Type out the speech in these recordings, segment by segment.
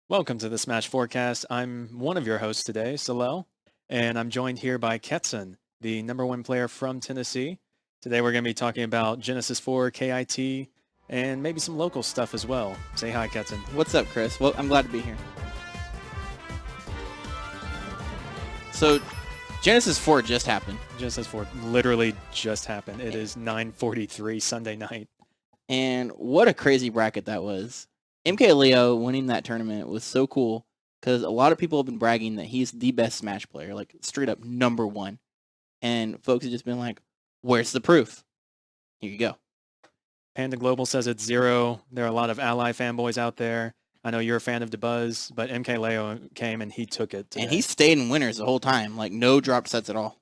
Welcome to the Smash Forecast. I'm one of your hosts today, Tselel, and I'm joined here by Ketsen, the #1 player from Tennessee. Today we're going to be talking about Genesis 4, KIT, and maybe some local stuff as well. Say hi, Ketsen. What's up, Chris? Well, I'm glad to be here. So, Genesis 4 just happened. Genesis 4 literally just happened. It is 9:43 Sunday night. And what a crazy bracket that was. MK Leo winning that tournament was so cool because a lot of people have been bragging that he's the best Smash player, like straight up #1. And folks have just been like, where's the proof? Here you go. Panda Global says it's 0. There are a lot of Ally fanboys out there. I know you're a fan of DeBuzz, but MK Leo came and he took it today. And he stayed in winners the whole time, like no drop sets at all.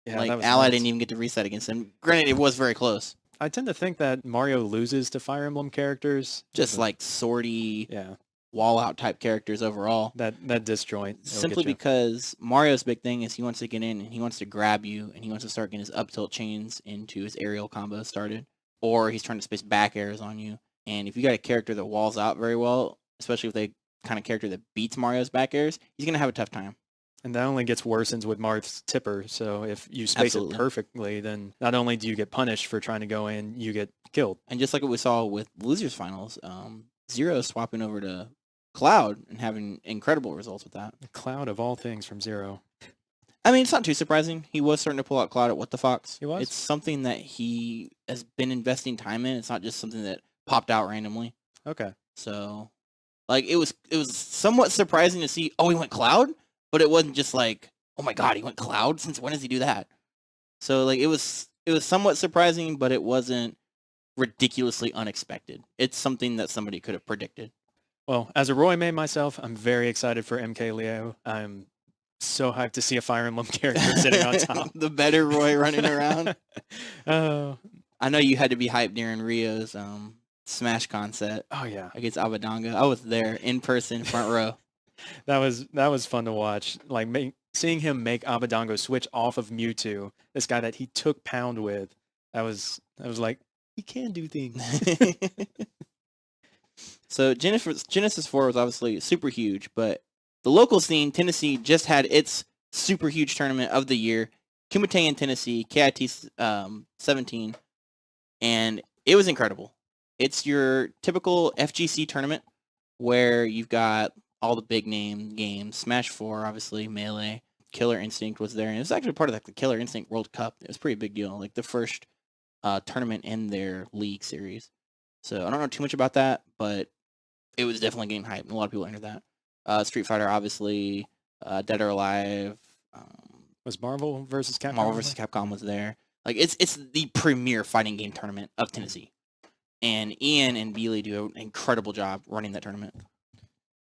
Yeah, like that was Ally nuts. didn't even get to reset against him. Granted, it was very close. I tend to think that Mario loses to Fire Emblem characters. Just like swordy, Yeah, wall out type characters overall. that disjoint. it'll Simply get you. because Mario's big thing is he wants to get in and he wants to grab you and he wants to start getting his up tilt chains into his aerial combo started. Or he's trying to space back airs on you. And if you got a character that walls out very well, especially with a kind of character that beats Mario's back airs, he's going to have a tough time. And that only gets worsens with Marth's tipper. So if you space Absolutely. it perfectly, then not only do you get punished for trying to go in, you get killed. And just like what we saw with Losers Finals, Zero swapping over to Cloud and having incredible results with that. Cloud of all things from 0. I mean, it's not too surprising. He was starting to pull out Cloud at What the Fox. He was? It's something that he has been investing time in. It's not just something that popped out randomly. Okay. So, like, it was somewhat surprising to see, oh, he went Cloud? But it wasn't just like, oh my god, he went Cloud? Since when does he do that? So, like, it was somewhat surprising, but it wasn't ridiculously unexpected. It's something that somebody could have predicted. Well, as a Roy May myself, I'm very excited for MK Leo. I'm so hyped to see a Fire Emblem character sitting on top. The better Roy running around. Oh, I know you had to be hyped during Rio's Smash set oh yeah. against Abadanga. I was there in person, front row. That was fun to watch. Like seeing him make Abadango switch off of Mewtwo, this guy that he took pound with. I was like, he can do things. So Genesis 4 was obviously super huge, but the local scene, Tennessee, just had its super huge tournament of the year, Kumite in Tennessee, KIT 17, and it was incredible. It's your typical FGC tournament where you've got all the big name games, Smash 4, obviously, Melee, Killer Instinct was there, and it was actually part of like the Killer Instinct World Cup. It was a pretty big deal, like the first tournament in their league series. So I don't know too much about that, but it was definitely getting hype. A lot of people entered that. Street Fighter, obviously, Dead or Alive. Was Marvel versus Capcom? Marvel vs. Capcom was there. Like it's the premier fighting game tournament of Tennessee, and Ian and Bealey do an incredible job running that tournament.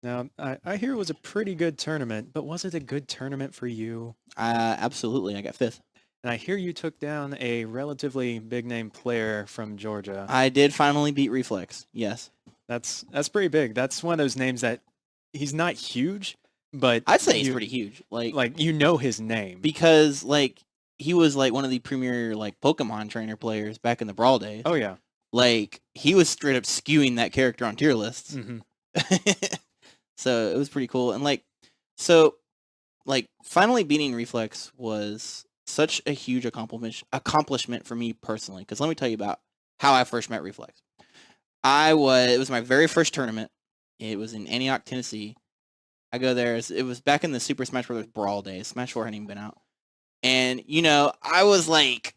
Now, I hear it was a pretty good tournament, but was it a good tournament for you? Absolutely, I got 5th. And I hear you took down a relatively big name player from Georgia. I did finally beat Reflex. Yes, That's pretty big. That's one of those names that he's not huge, but I'd say he's pretty huge. Like you know his name. Because like he was like one of the premier like Pokemon trainer players back in the Brawl days. Oh yeah. Like he was straight up skewing that character on tier lists. hmm So it was pretty cool. And so finally beating Reflex was such a huge accomplishment for me personally. Because let me tell you about how I first met Reflex. It was my very first tournament. It was in Antioch, Tennessee. I go there. It was back in the Super Smash Bros. Brawl days. Smash 4 hadn't even been out. And, I was like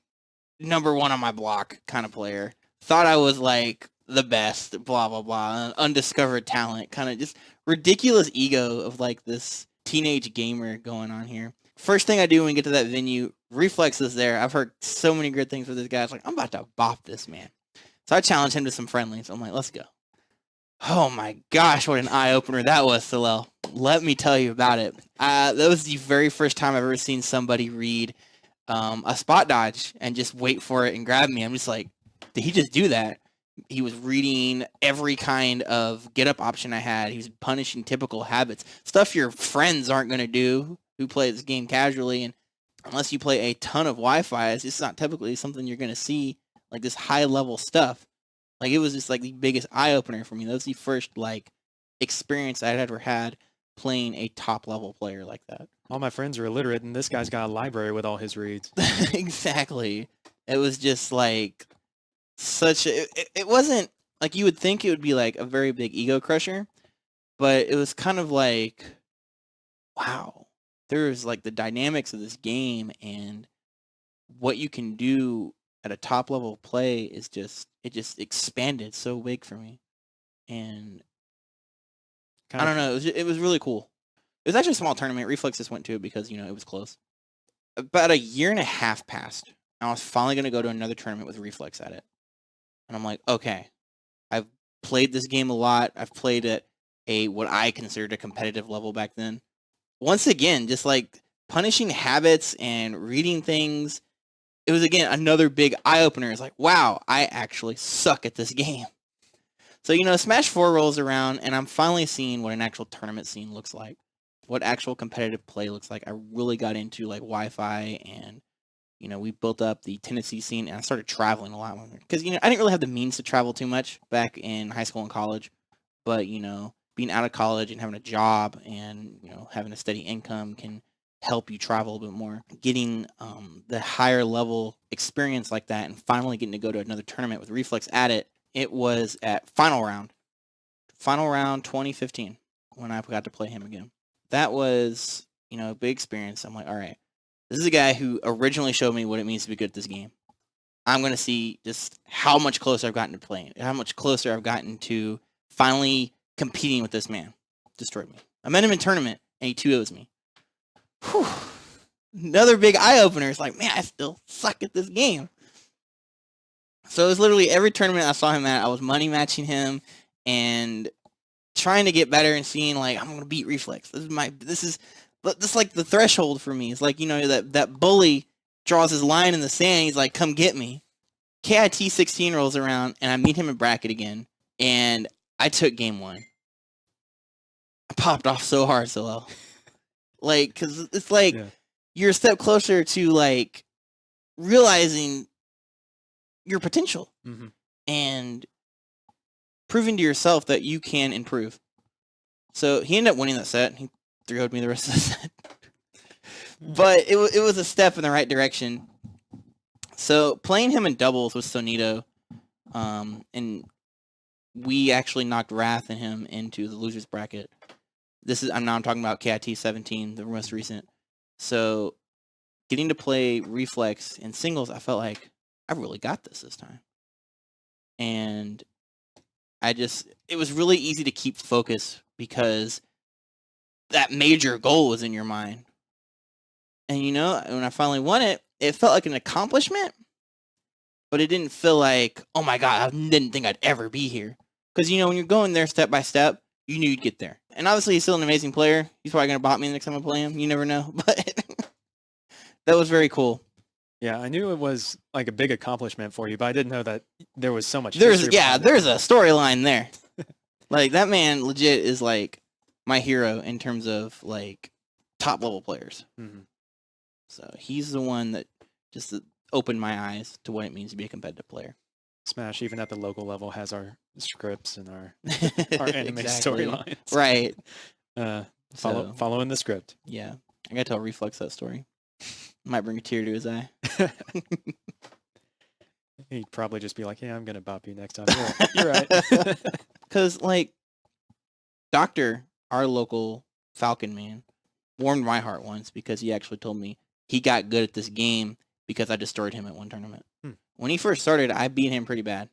#1 on my block kind of player. Thought I was like the best, blah, blah, blah. Undiscovered talent. Kind of just ridiculous ego of like this teenage gamer going on here. First thing I do when we get to that venue, Reflex is there. I've heard so many good things for this guy. It's like, I'm about to bop this man. So I challenged him to some friendlies. I'm like, let's go. Oh my gosh, what an eye-opener that was, Tselel. Let me tell you about it. That was the very first time I've ever seen somebody read a spot dodge and just wait for it and grab me. I'm just like, did he just do that? He was reading every kind of get-up option I had. He was punishing typical habits. Stuff your friends aren't going to do who play this game casually. And unless you play a ton of Wi-Fi, it's just not typically something you're going to see, like this high-level stuff. Like, it was just, like, the biggest eye-opener for me. That was the first, like, experience I'd ever had playing a top level player like that. All my friends are illiterate, and this guy's got a library with all his reads. Exactly. It was just like it wasn't like you would think it would be like a very big ego crusher, but it was kind of like, wow, there's like the dynamics of this game and what you can do at a top level play is just expanded so big for me. And I don't know, it was really cool. It was actually a small tournament. Reflex just went to it because, it was close. About a year and a half passed, and I was finally going to go to another tournament with Reflex at it. And I'm like, okay, I've played this game a lot. I've played at what I considered a competitive level back then. Once again, just like punishing habits and reading things, it was again another big eye-opener. It's like, wow, I actually suck at this game. So, Smash 4 rolls around, and I'm finally seeing what an actual tournament scene looks like, what actual competitive play looks like. I really got into like Wi-Fi, and we built up the Tennessee scene, and I started traveling a lot more because I didn't really have the means to travel too much back in high school and college, but being out of college and having a job and having a steady income can help you travel a bit more. Getting the higher level experience like that, and finally getting to go to another tournament with Reflex at it. It was at Final Round 2015 when I got to play him again. That was a big experience. I'm like, all right, this is a guy who originally showed me what it means to be good at this game. I'm going to see just how much closer I've gotten to playing, how much closer I've gotten to finally competing with this man. Destroyed me. I met him in tournament, and he 2-0s me. Whew. Another big eye-opener. It's like, man, I still suck at this game. So it was literally every tournament I saw him at, I was money matching him and trying to get better and seeing like, I'm going to beat Reflex. This is like the threshold for me. It's like, that bully draws his line in the sand. He's like, come get me. KIT 16 rolls around, and I meet him in bracket again, and I took game 1. I popped off so hard, Tselel. Like, because it's like you're a step closer to like realizing your potential and proving to yourself that you can improve. So he ended up winning that set. He 3-0'd me the rest of the set. But it was a step in the right direction. So playing him in doubles with Sonito, and we actually knocked Wrath and him into the losers bracket. I'm talking about KIT 17, the most recent. So getting to play Reflex in singles, I felt like I really got this time. And it was really easy to keep focus because that major goal was in your mind. And when I finally won it, it felt like an accomplishment, but it didn't feel like, oh my God, I didn't think I'd ever be here. Because, when you're going there step by step, you knew you'd get there. And obviously he's still an amazing player. He's probably going to bot me the next time I play him. You never know. But that was very cool. Yeah, I knew it was like a big accomplishment for you, but I didn't know that there was so much. There's a storyline there. Like that man legit is like my hero in terms of like top level players. So he's the one that just opened my eyes to what it means to be a competitive player. Smash, even at the local level, has our scripts and our anime storylines. Right. Following the script. Yeah. I gotta tell Reflex that story. Might bring a tear to his eye. He'd probably just be like, yeah, I'm going to bop you next time. You're right. Because, like, Doctor, our local Falcon man, warmed my heart once because he actually told me he got good at this game because I destroyed him at one tournament. When he first started, I beat him pretty bad.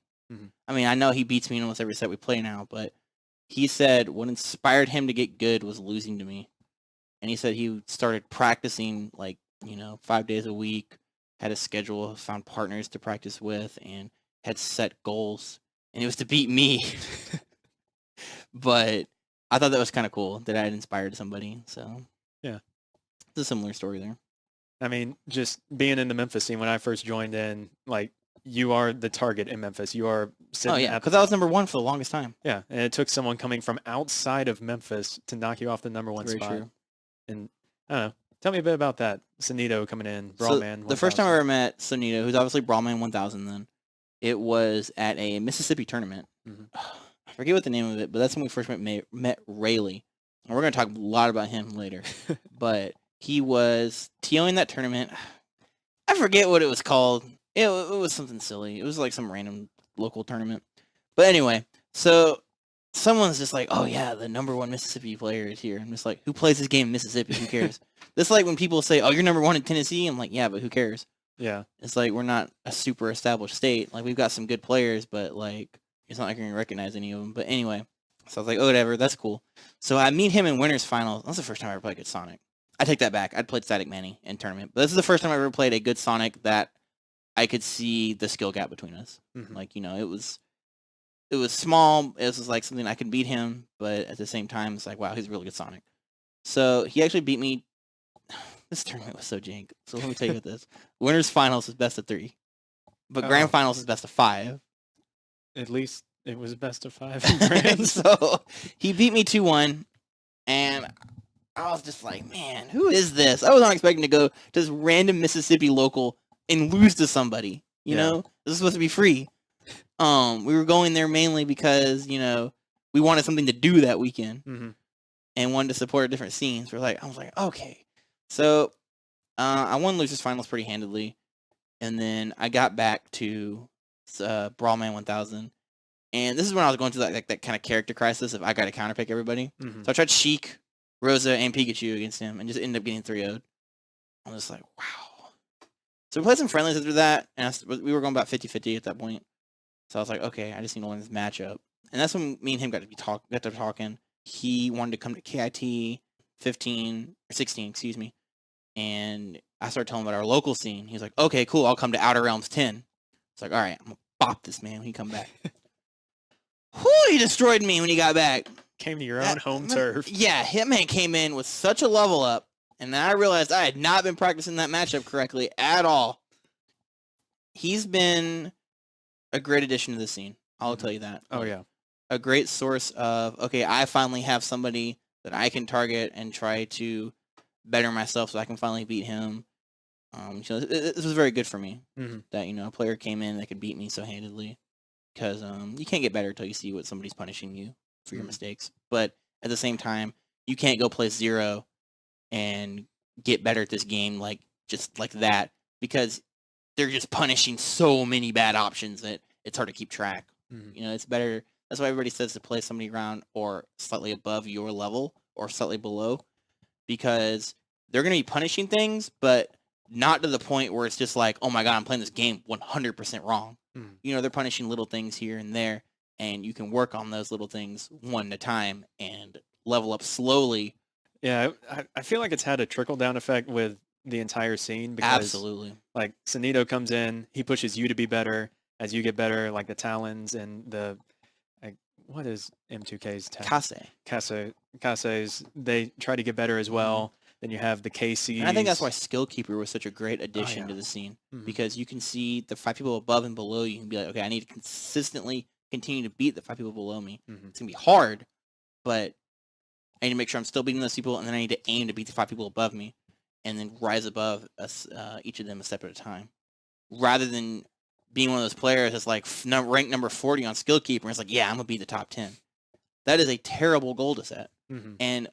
I mean, I know he beats me in almost every set we play now, but he said what inspired him to get good was losing to me. And he said he started practicing, like, 5 days a week, had a schedule, found partners to practice with, and had set goals. And it was to beat me. But I thought that was kind of cool that I had inspired somebody. So, yeah. It's a similar story there. I mean, just being in the Memphis scene when I first joined in, like, you are the target in Memphis. You are sitting. Oh, yeah, because I was number 1 for the longest time. Yeah, and it took someone coming from outside of Memphis to knock you off the number 1 Very spot. true. And I don't know. Tell me a bit about that. Sonito coming in, Brawlman. The first time I ever met Sonito, who's obviously Brawlman 1000 then, it was at a Mississippi tournament. I I forget what the name of it, but that's when we first met Rayleigh. And we're going to talk a lot about him later. But he was TOing that tournament. I forget what it was called. It was something silly. It was like some random local tournament. But anyway, so someone's just like, oh yeah, the #1 Mississippi player is here. I'm just like, who plays this game in Mississippi? Who cares? That's like when people say, oh, you're #1 in Tennessee. I'm like, yeah, but who cares? Yeah. It's like we're not a super established state. Like we've got some good players, but like it's not like you're gonna recognize any of them. But anyway, so I was like, oh, whatever, that's cool. So I meet him in winners finals. That's the first time I ever played good Sonic. I take that back. I'd played Static Manny in tournament, but this is the first time I ever played a good Sonic that I could see the skill gap between us. Like, you know, it was small. It was like something I could beat him, but at the same time, it's like, wow, he's a really good Sonic. So he actually beat me. This tournament was so jank. So let me tell you what this. Winners finals is best of 3. But grand finals is best of 5. At least it was best of 5 in grand. So he beat me 2-1. And I was just like, man, who is this? I was not expecting to go to this random Mississippi local and lose to somebody. You know? This is supposed to be free. We were going there mainly because, you know, we wanted something to do that weekend. And wanted to support different scenes. I was like, okay. So I won losers finals pretty handedly, and then I got back to Brawlman 1000, and this is when I was going through that kind of character crisis of I got to counterpick everybody. So I tried Sheik, Rosa, and Pikachu against him, and just ended up getting 3-0'd. I was like, wow. So we played some friendlies after that, and we were going about 50-50 at that point. So I was like, okay, I just need to win this matchup, and that's when me and him got to talking. He wanted to come to KIT 15 or 16, excuse me. And I started telling him about our local scene. He was like, okay, cool, I'll come to Outer Realms 10. It's like, all right, I'm going to bop this man when he come back. Whew, he destroyed me when he got back. Came to your own home turf. Yeah, Hitman came in with such a level up, and then I realized I had not been practicing that matchup correctly at all. He's been a great addition to the scene. I'll tell you that. Oh, yeah. A great source of, okay, I finally have somebody that I can target and try to better myself so I can finally beat him. So this was very good for me that, you know, a player came in that could beat me so handedly, because you can't get better until you see what somebody's punishing you for your mistakes. But at the same time, you can't go play 0 and get better at this game just like that, because they're just punishing so many bad options that it's hard to keep track. You know, it's better. That's why everybody says to play somebody around or slightly above your level or slightly below, because they're going to be punishing things, but not to the point where it's just like, oh my God, I'm playing this game 100% wrong. You know, they're punishing little things here and there, and you can work on those little things one at a time and level up slowly. Yeah, I feel like it's had a trickle-down effect with the entire scene. Because, absolutely. Like, Sunito comes in, he pushes you to be better. As you get better, like the Talons and the... what is M2K's talent? Kase's, they try to get better as well. Then you have the KCs. And I think that's why Skill Keeper was such a great addition to the scene, because you can see the 5 people above and below you and be like, okay, I need to consistently continue to beat the 5 people below me. It's going to be hard, but I need to make sure I'm still beating those people, and then I need to aim to beat the 5 people above me, and then rise above each of them a step at a time. Rather than being one of those players that's like ranked number 40 on Skill Keeper, and it's like, yeah, I'm going to be the top 10. That is a terrible goal to set. And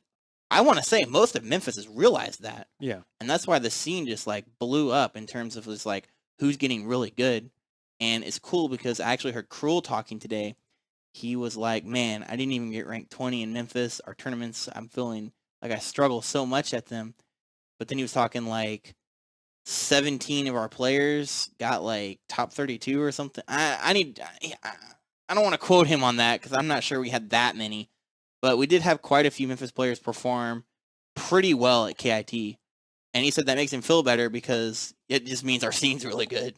I want to say most of Memphis has realized that. Yeah. And that's why the scene just like blew up in terms of just like who's getting really good. And it's cool because I actually heard Cruel talking today. He was like, man, I didn't even get ranked 20 in Memphis. Our tournaments, I'm feeling like I struggle so much at them. But then he was talking like 17 of our players got like top 32 or something. I don't want to quote him on that because I'm not sure we had that many. But we did have quite a few Memphis players perform pretty well at KIT. And he said that makes him feel better because it just means our scene's really good.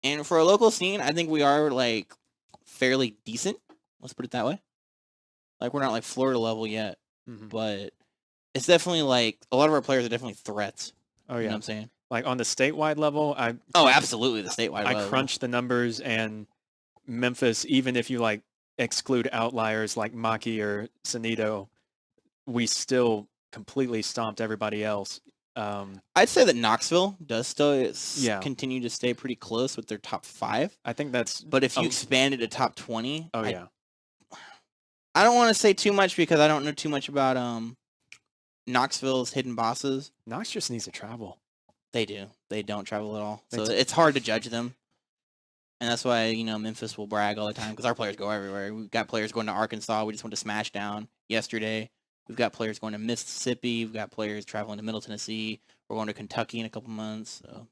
And for a local scene, I think we are like fairly decent. Let's put it that way. Like we're not like Florida level yet, but it's definitely like a lot of our players are definitely threats. Oh yeah. You know what I'm saying? Like on the statewide level, absolutely the statewide level. I crunched the numbers, and Memphis, even if you like exclude outliers like Maki or Sunito, we still completely stomped everybody else. I'd say that Knoxville does still continue to stay pretty close with their top 5. I think that's... But if you expanded to top 20... Oh, yeah. I don't want to say too much because I don't know too much about Knoxville's hidden bosses. Knox just needs to travel. They do. They don't travel at all. They So do. it's hard to judge them. And that's why, you know, Memphis will brag all the time because our players go everywhere. We've got players going to Arkansas. We just went to Smashdown yesterday. We've got players going to Mississippi. We've got players traveling to Middle Tennessee. We're going to Kentucky in a couple months. So.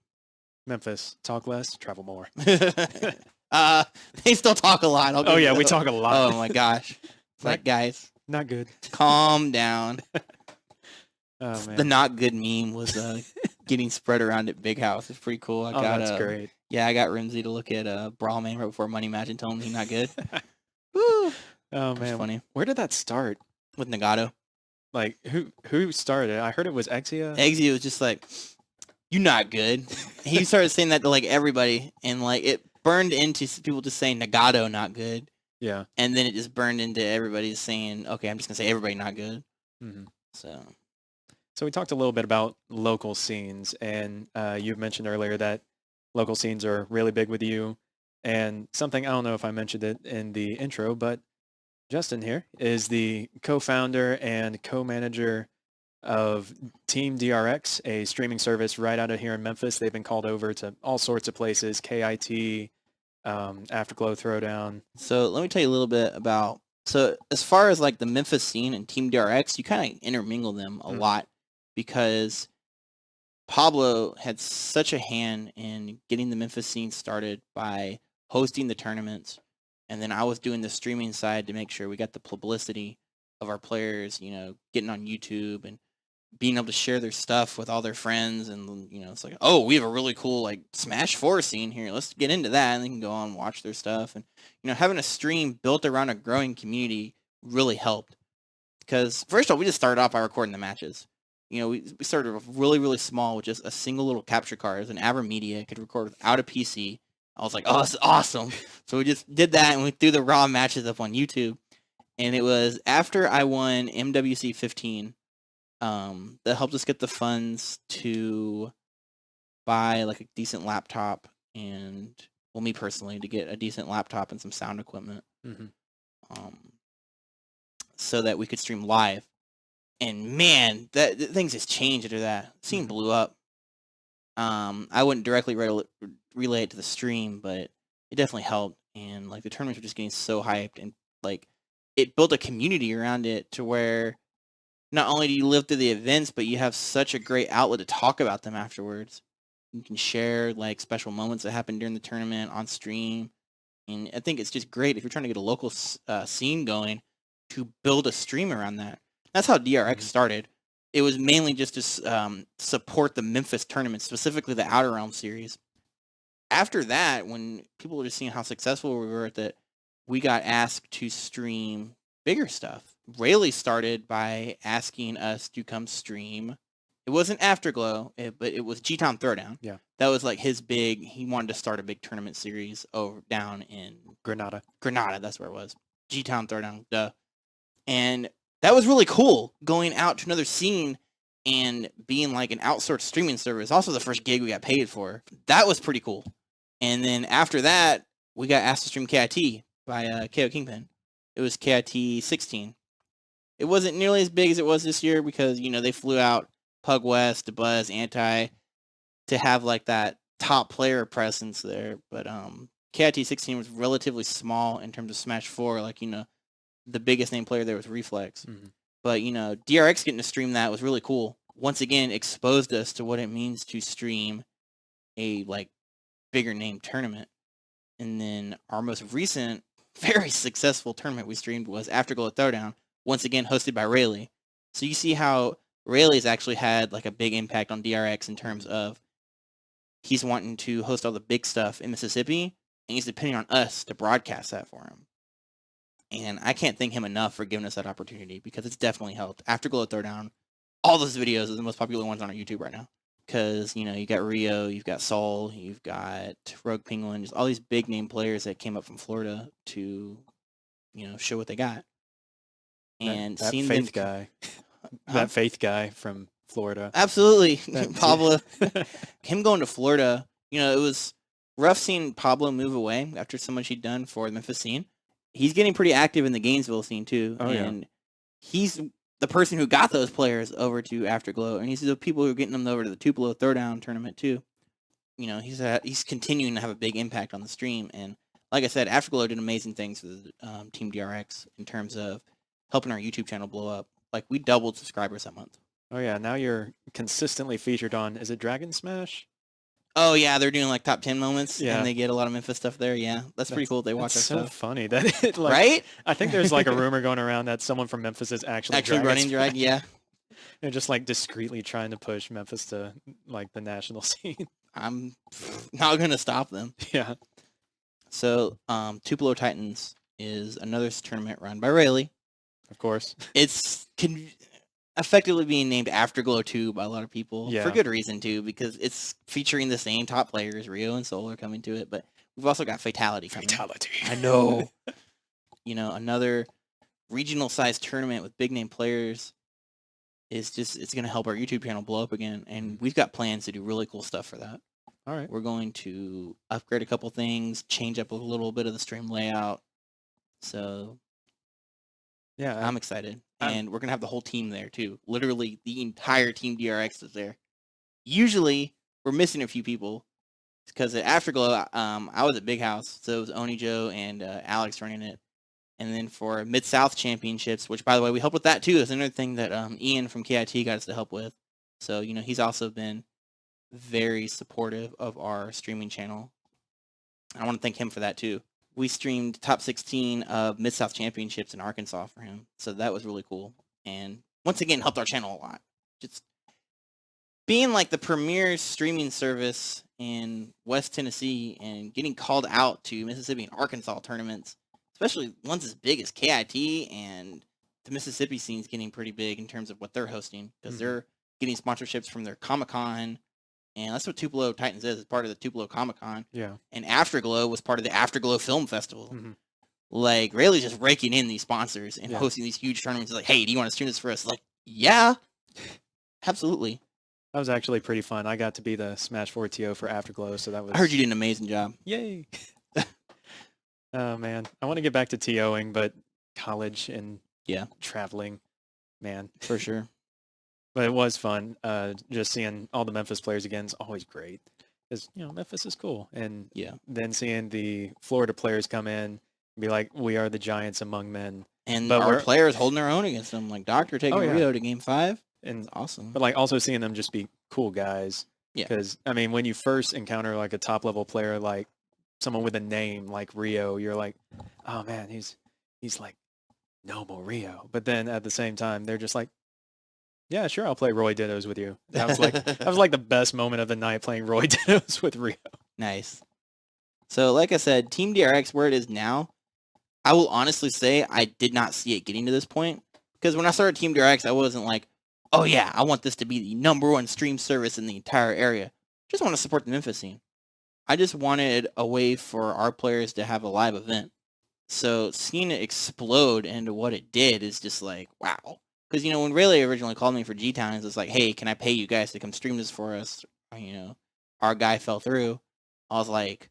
Memphis, talk less, travel more. They still talk a lot. Oh, yeah, we talk a lot. Oh, my gosh. It's like, guys, Not good. calm down. Oh, man. The not good meme was getting spread around at Big House. It's pretty cool. That's great. Yeah, I got Rimsey to look at Brawlman right before Money Match and tell him he's not good. Woo! Oh, It's man. funny. Where did that start? With Nagato. Like, who started it? I heard it was Exia. Eggsy was just like, you're not good. He started saying that to like everybody, and like it burned into people just saying Nagato not good, Yeah. and then it just burned into everybody saying, okay, I'm just gonna say everybody not good. hmm So So we talked a little bit about local scenes, and you mentioned earlier that local scenes are really big with you. And something, I don't know if I mentioned it in the intro, but Justin here is the co-founder and co-manager of Team DRX, a streaming service right out of here in Memphis. They've been called over to all sorts of places, KIT, Afterglow Throwdown. So let me tell you a little bit about. So as far as like the Memphis scene and Team DRX, you kind of intermingle them a lot because Pablo had such a hand in getting the Memphis scene started by hosting the tournaments, and then I was doing the streaming side to make sure we got the publicity of our players, you know, getting on YouTube and being able to share their stuff with all their friends, and you know, it's like, oh, we have a really cool like Smash 4 scene here. Let's get into that, and they can go on and watch their stuff. And you know, having a stream built around a growing community really helped. Because first of all, we just started off by recording the matches. You know, we started off really, really small with just a single little capture card. It was an AverMedia, could record without a PC. I was like, oh, this is awesome. So we just did that, and we threw the raw matches up on YouTube. And it was after I won MWC 15 that helped us get the funds to buy like a decent laptop, and well, me personally, to get a decent laptop and some sound equipment, so that we could stream live. And man, that things just changed after that. The scene blew up. I wouldn't directly relay it to the stream, but it definitely helped. And like the tournaments were just getting so hyped, and like it built a community around it to where not only do you live through the events, but you have such a great outlet to talk about them afterwards. You can share like special moments that happened during the tournament on stream. And I think it's just great if you're trying to get a local scene going to build a stream around that. That's how DRX started. It was mainly just to support the Memphis tournament, specifically the Outer Realm series. After that, when people were just seeing how successful we were at that, we got asked to stream bigger stuff. Rayleigh started by asking us to come stream. It wasn't Afterglow, but it was G-Town Throwdown. Yeah. That was like his big, he wanted to start a big tournament series down in Granada. That's where it was. G-Town Throwdown, duh. And that was really cool, going out to another scene and being like an outsourced streaming service. Also the first gig we got paid for. That was pretty cool. And then after that, we got asked to stream KIT by KO Kingpin. It was KIT 16. It wasn't nearly as big as it was this year because, you know, they flew out Pug West, Buzz, Anti to have like that top player presence there. But KIT 16 was relatively small in terms of Smash 4. Like, you know, the biggest name player there was Reflex. But, you know, DRX getting to stream that was really cool. Once again, exposed us to what it means to stream a like bigger name tournament. And then our most recent, very successful tournament we streamed was Afterglow Throwdown, once again hosted by Rayleigh. So you see how Rayleigh's actually had like a big impact on DRX in terms of he's wanting to host all the big stuff in Mississippi, and he's depending on us to broadcast that for him. And I can't thank him enough for giving us that opportunity because it's definitely helped. Afterglow Throwdown, all those videos are the most popular ones on our YouTube right now. Because, you know, you got Rio, you've got Soul, you've got Rogue Penguin, just all these big name players that came up from Florida to, you know, show what they got. And that seeing Faith them, guy, that Faith guy from Florida. Absolutely, Pablo. Him going to Florida, you know, it was rough seeing Pablo move away after so much he'd done for the Memphis scene. he's getting pretty active in the Gainesville scene too, Oh, yeah. and he's the person who got those players over to Afterglow, and he's the people who are getting them over to the Tupelo Throwdown tournament too. You know, he's continuing to have a big impact on the stream, and like I said, Afterglow did amazing things with Team DRX in terms of helping our YouTube channel blow up. Like, we doubled subscribers that month. Oh yeah, now you're consistently featured on, is it Dragon Smash? Oh yeah, they're doing like top 10 moments, Yeah. and they get a lot of Memphis stuff there. Yeah, that's pretty cool. They watch our That's so stuff, funny that it, like, right? I think there's like a rumor going around that someone from Memphis is actually Dragon running Smash. drag. Yeah, They're just like discreetly trying to push Memphis to like the national scene. I'm not gonna stop them. Yeah. So, Tupelo Titans is another tournament run by Rayleigh. Of course. It's effectively being named Afterglow 2 by a lot of people, Yeah. for good reason too, because it's featuring the same top players. Rio and Soul are coming to it, but we've also got Fatality coming. Fatality. I know. You know, another regional sized tournament with big name players is just, it's going to help our YouTube channel blow up again, and we've got plans to do really cool stuff for that. All right. We're going to upgrade a couple things, change up a little bit of the stream layout. So Yeah. I'm excited. And we're going to have the whole team there too. Literally the entire Team DRX is there. Usually we're missing a few people because at Afterglow, I was at Big House. So it was Oni Joe and Alex running it. And then for Mid-South Championships, which by the way, we helped with that too. That's another thing that Ian from KIT got us to help with. So, you know, he's also been very supportive of our streaming channel. I want to thank him for that too. We streamed top 16 of Mid-South Championships in Arkansas for him. So that was really cool. And once again, helped our channel a lot. Just being like the premier streaming service in West Tennessee and getting called out to Mississippi and Arkansas tournaments, especially ones as big as KIT, and the Mississippi scene's getting pretty big in terms of what they're hosting, because they're getting sponsorships from their Comic-Con. And that's what Tupelo Titans is. It's part of the Tupelo Comic-Con. Yeah. And Afterglow was part of the Afterglow Film Festival. Mhm. Like, Rayleigh's just raking in these sponsors and hosting these huge tournaments. It's like, hey, do you want to stream this for us? Like, yeah, absolutely. That was actually pretty fun. I got to be the SmashBoards TO for Afterglow, so that was... I heard you did an amazing job. Yay. Oh, man. I want to get back to TOing, but college and traveling, man. For sure. But it was fun. Just seeing all the Memphis players again is always great. Because, you know, Memphis is cool. And then seeing the Florida players come in and be like, we are the giants among men. And but our players holding their own against them. Like, Doctor taking Rio to game 5. And it's awesome. But, like, also seeing them just be cool guys. Yeah. Because, I mean, when you first encounter, like, a top-level player, like, someone with a name like Rio, you're like, oh, man, he's like, noble Rio. But then at the same time, they're just like, yeah, sure, I'll play Roy Dittos with you. That was like the best moment of the night, playing Roy Dittos with Rio. Nice. So, like I said, Team DRX, where it is now, I will honestly say I did not see it getting to this point. Because when I started Team DRX, I wasn't like, oh yeah, I want this to be the #1 stream service in the entire area. Just want to support the Memphis scene. I just wanted a way for our players to have a live event. So seeing it explode into what it did is just like, wow. Because, you know, when Rayleigh originally called me for G-Town, it's like, hey, can I pay you guys to come stream this for us? You know, our guy fell through. I was like,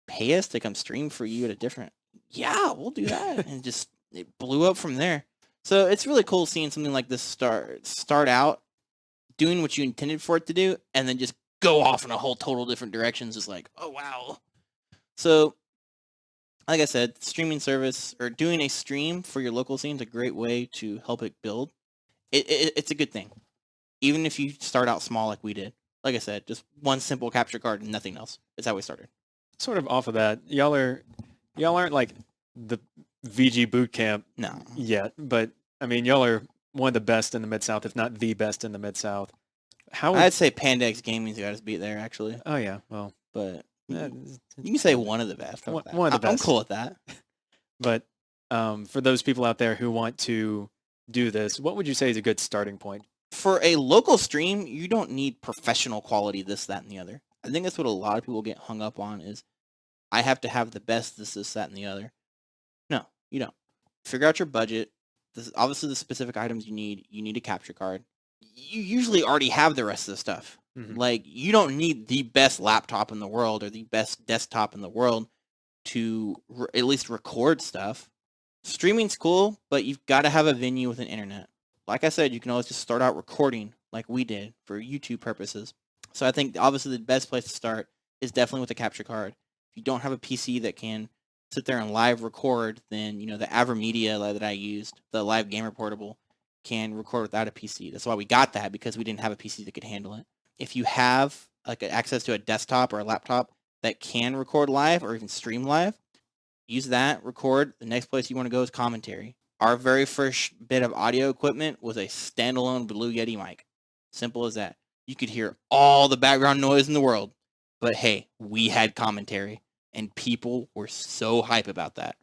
pay us to come stream for you at a different... Yeah, we'll do that. And just, it blew up from there. So it's really cool seeing something like this start out, doing what you intended for it to do, and then just go off in a whole total different directions. It's like, oh, wow. So, like I said, streaming service or doing a stream for your local scene is a great way to help it build. It's a good thing. Even if you start out small like we did. Like I said, just one simple capture card and nothing else. That's how we started. Sort of off of that, y'all aren't like the VG boot camp yet, but I mean, y'all are one of the best in the Mid-South, if not the best in the Mid-South. I'd say Pandex Gaming's got us beat there, actually. Oh, yeah. Well, but you can say one of the best. One of the best. I'm cool with that. But for those people out there who want to do this, what would you say is a good starting point? For a local stream, you don't need professional quality, this, that, and the other. I think that's what a lot of people get hung up on is, I have to have the best this, that, and the other. No, you don't. Figure out your budget. This is obviously the specific items you need. You need a capture card. You usually already have the rest of the stuff. Mm-hmm. Like, you don't need the best laptop in the world or the best desktop in the world. to at least record stuff. Streaming's cool, but you've got to have a venue with an internet. Like I said, you can always just start out recording like we did for YouTube purposes. So I think obviously the best place to start is definitely with a capture card. If you don't have a PC that can sit there and live record, then the AverMedia that I used, the Live Gamer Portable, can record without a PC. That's why we got that, because we didn't have a PC that could handle it. If you have like access to a desktop or a laptop that can record live or even stream live, use that, record. The next place you want to go is commentary. Our very first bit of audio equipment was a standalone Blue Yeti mic. Simple as that. You could hear all the background noise in the world, but hey, we had commentary, and people were so hype about that.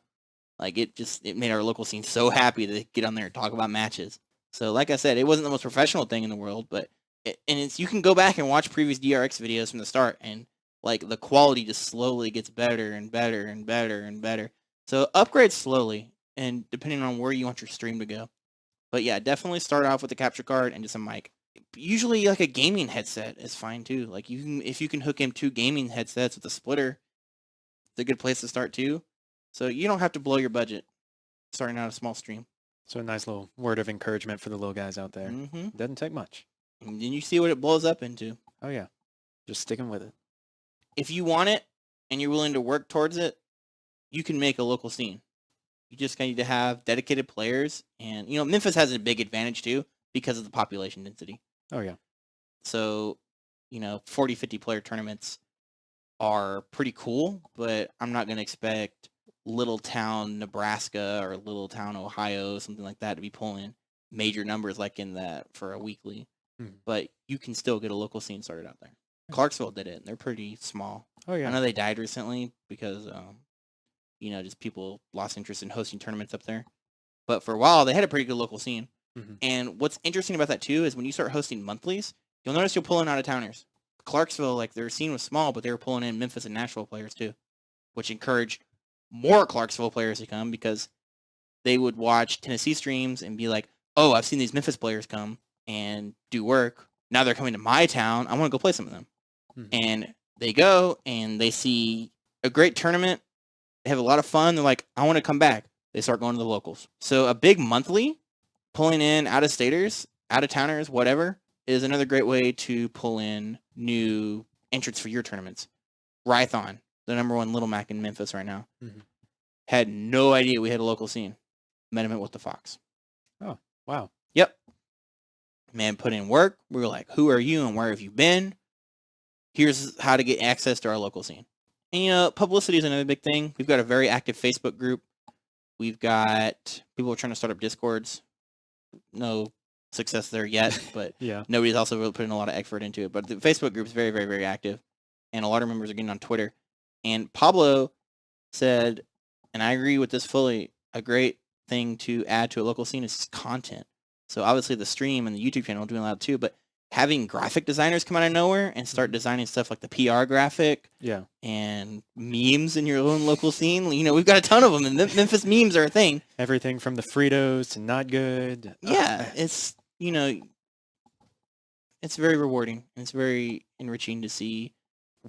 Like, it made our local scene so happy to get on there and talk about matches. So like I said, it wasn't the most professional thing in the world, but you can go back and watch previous DRX videos from the start, and like the quality just slowly gets better and better and better and better. So upgrade slowly, and depending on where you want your stream to go. But yeah, definitely start off with a capture card and just a mic. Usually like a gaming headset is fine too. Like if you can hook in 2 gaming headsets with a splitter, it's a good place to start too. So you don't have to blow your budget starting out a small stream. So a nice little word of encouragement for the little guys out there. Doesn't take much. And then you see what it blows up into. Oh yeah, just sticking with it. If you want it and you're willing to work towards it, you can make a local scene. You just need to have dedicated players, and Memphis has a big advantage too because of the population density. Oh yeah. So 40, 50 player tournaments are pretty cool, but I'm not going to expect little town Nebraska or little town Ohio, something like that, to be pulling major numbers like in that for a weekly. But you can still get a local scene started out there. Clarksville did it, and they're pretty small. Oh yeah. I know they died recently because just people lost interest in hosting tournaments up there. But for a while, they had a pretty good local scene. And what's interesting about that too is when you start hosting monthlies, you'll notice you'll pull in out-of-towners. Clarksville, like, their scene was small, but they were pulling in Memphis and Nashville players too, which encouraged more Clarksville players to come because they would watch Tennessee streams and be like, oh, I've seen these Memphis players come and do work. Now they're coming to my town. I want to go play some of them. And they go and they see a great tournament. They have a lot of fun. They're like, I want to come back. They start going to the locals. So a big monthly, pulling in out-of-staters, out-of-towners, whatever, is another great way to pull in new entrants for your tournaments. Rython, the #1 Little Mac in Memphis right now, had no idea we had a local scene. Met him at What the Fox. Oh, wow. Yep. Man put in work. We were like, who are you and where have you been? Here's how to get access to our local scene. And publicity is another big thing. We've got a very active Facebook group. We've got people trying to start up Discords. No success there yet, but Yeah. nobody's also really putting a lot of effort into it. But the Facebook group is very, very, very active, and a lot of members are getting on Twitter. And Pablo said, and I agree with this fully, a great thing to add to a local scene is content. So obviously the stream and the YouTube channel are doing that too, but having graphic designers come out of nowhere and start designing stuff like the PR graphic and memes in your own local scene. We've got a ton of them, and Memphis memes are a thing. Everything from the Fritos to Not Good. Yeah, it's very rewarding. And it's very enriching to see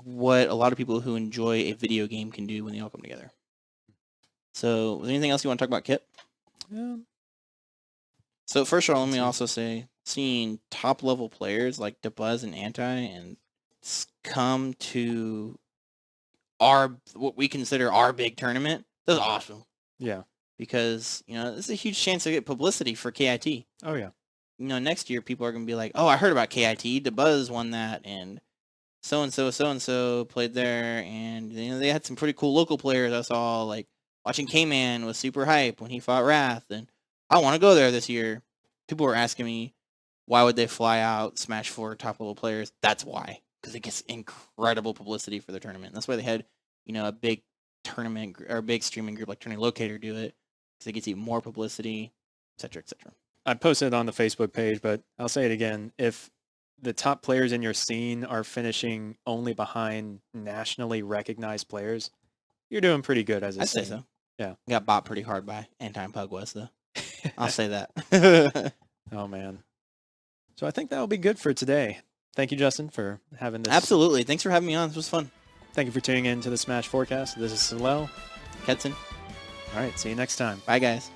what a lot of people who enjoy a video game can do when they all come together. So, was there anything else you want to talk about, Kip? So first of all, let me also say, seeing top-level players like DeBuzz and Anti and come to what we consider our big tournament, that's awesome. Yeah. Because, this is a huge chance to get publicity for KIT. Oh, yeah. Next year people are going to be like, oh, I heard about KIT, DeBuzz won that, and so-and-so played there, and they had some pretty cool local players I saw, like watching K-Man was super hype when he fought Wrath, and I want to go there this year. People were asking me, why would they fly out Smash 4 top-level players? That's why. Because it gets incredible publicity for the tournament. That's why they had, a big tournament or a big streaming group like Tourney Locator do it. Because it gets even more publicity, etc., etc. I posted it on the Facebook page, but I'll say it again. If the top players in your scene are finishing only behind nationally recognized players, you're doing pretty good as a scene. I'd say so. Yeah. Got bought pretty hard by Anti and Pug West, though. I'll say that. Oh, man. So I think that'll be good for today. Thank you, Justin, for having this. Absolutely. Thanks for having me on. This was fun. Thank you for tuning in to the Smash Forecast. This is Tselel. Ketsen. All right, see you next time. Bye, guys.